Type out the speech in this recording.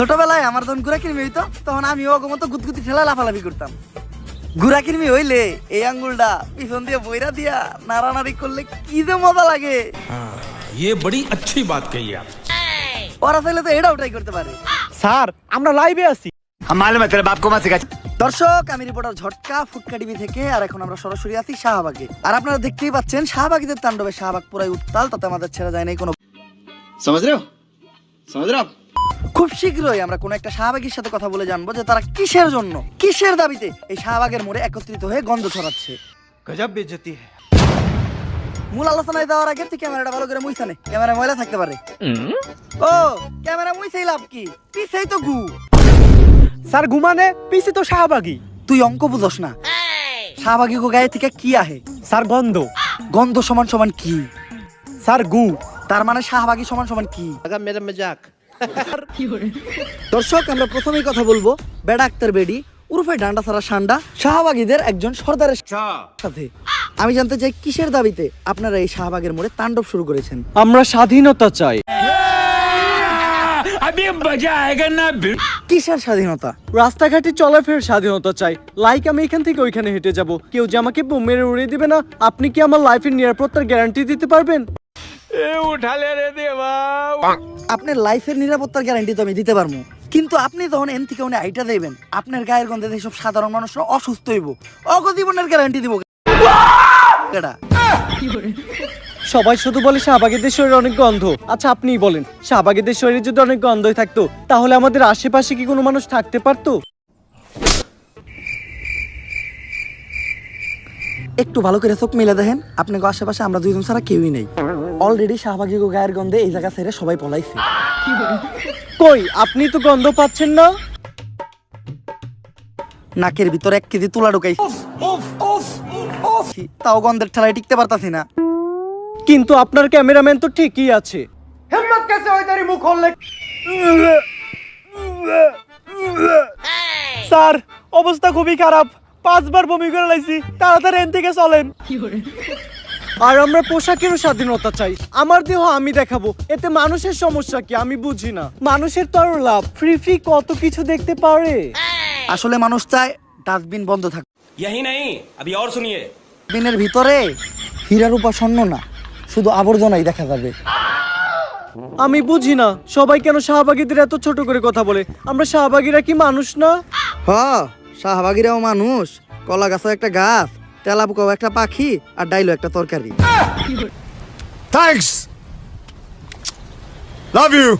ছোটবেলায় আমার যখন গুড়া কিনবি হইতো তখন আমি ওকে মতো গুদগুদি ঠেলা লাফালাফি করতাম। গুড়া কিনবি হইলে এই আঙ্গুলটা পিছন দিয়ে বইরা দিয়া নাড়ানাড়ি করলে কি যে মজা লাগে। ये बड़ी अच्छी बात कही आप। ওরা চাইলে তো এটাও ট্রাই করতে পারে। স্যার আমরা লাইভে আছি। দর্শক আমি রিপোর্টার ঝটকা ফুটকা টিভি থেকে, আর এখন আমরা সরাসরি আছি শাহবাগে। আর আপনারা দেখতেই পাচ্ছেন শাহবাগীদের তাণ্ডবে শাহবাগ পুরাই উত্তাল, তাতে আমাদের ছেড়ে যায় নাই কোনো। समझ रहे हो খুব শীঘ্রই আমরা কোনো একটা শাহবাগীর সাথে কথা বলে জানবো যে তারা কিসের জন্য, কিসের দাবিতে এই শাহবাগের মোড়ে একত্রিত হয়ে গন্ধ ছড়াচ্ছে। গজব বেজতি है। মূল আলোচনায় যাওয়ার আগে তুই ক্যামেরাটা ভালো করে মুইছা নে, ক্যামেরা ময়লা থাকতে পারে। ও ক্যামেরা মুইছেই লাভ কি, পিছেই তো গু। স্যার ঘুমানে পিছে তো শাহবাগী। তুই অঙ্ক বুঝস না। শাহবাগী গো গায়ে থেকে কি আহে? স্যার গন্ধ। গন্ধ সমান সমান কি? স্যার গু। তার মানে শাহবাগী সমান সমান কি? मेरा मजाक দর্শক আমরা প্রথমেই কথা বলবো বেডা আক্তার বেডি উরফে ডান্ডা ছাড়া সান্ডা শাহবাগীদের একজন সর্দারের সাথে। আমি জানতে চাই কিসের দাবিতে আপনারা এই শাহবাগের মোড়ে তাণ্ডব শুরু করেছেন? আমরা স্বাধীনতা চাই। अभी मजा आएगा ना। কিসের স্বাধীনতা? রাস্তাঘাটে চলাফেরার স্বাধীনতা চাই। লাইক আমি এখান থেকে ওইখানে হেঁটে যাব, কেউ যে আমাকে বোম মেরে উড়িয়ে দিবে না। আপনি কি আমার লাইফের নিরাপত্তার গ্যারান্টি দিতে পারবেন? আপনার লাইফের নিরাপত্তার গ্যারান্টি তো আমি দিতে পারবো, কিন্তু আপনি যখন এন থেকে উনি আইটা দেবেন আপনার গায়ের গন্ধে এইসব সাধারণ মানুষরা অসুস্থ হইব, অগজীবনের গ্যারান্টি দিব কেডা? সবাই শুধু বলে শাহবাগীদের শরীরে অনেক গন্ধ। আচ্ছা আপনিই বলেন, শাহবাগীদের শরীরে যদি অনেক গন্ধই থাকতো তাহলে আমাদের আশেপাশে কি কোনো মানুষ থাকতে পারতো? একটু ভালো করে চোখ মিলে দেখেন, আপনাকে আশেপাশে আমরা দুইজন ছাড়া কেউই নেই। অলরেডি শাহবাগী গায়ের গন্ধে এই জায়গা ছেড়ে সবাই পলাইছে। কই আপনি তো গন্ধ পাচ্ছেন না? নাকের ভিতরে 1 কেজি তুলা ঢুকাইছি, তাও গন্ধের ঠেলায় টিকতে পারতাছি না। কিন্তু আপনার ক্যামেরাম্যান তো ঠিকই আছে। হিম্মত कैसे হয় तेरी মুখ খুললে? স্যার অবস্থা খুবই খারাপ, 5 বার বমি করে লাইছি, তাড়াতাড়ি এখান থেকে চলেন। আর আমরা পোশাকেরও স্বাধীনতা চাই। আমার দেহ আমি দেখাবো, এতে মানুষের সমস্যা কি আমি বুঝি না। মানুষের তো আরো লাভ, ফ্রি ফ্রি কত কিছু দেখতে পারে। আসলে মানুষ চায় ডাস্টবিন বন্ধ থাক। यही नहीं, अभी और सुनिए। ডাস্টবিনের ভিতরে হীরা রূপা স্বর্ণ না, শুধু আবর্জনাই দেখা যাবে। আমি বুঝি না সবাই কেন শাহবাগীদের এত ছোট করে কথা বলে। আমরা শাহবাগীরা কি মানুষ না? শাহবাগীরাও মানুষ। কলা গাছও একটা গাছ, তেলাপোকাও একটা পাখি, আর ডাইলো একটা তরকারি। Thanks. Love you.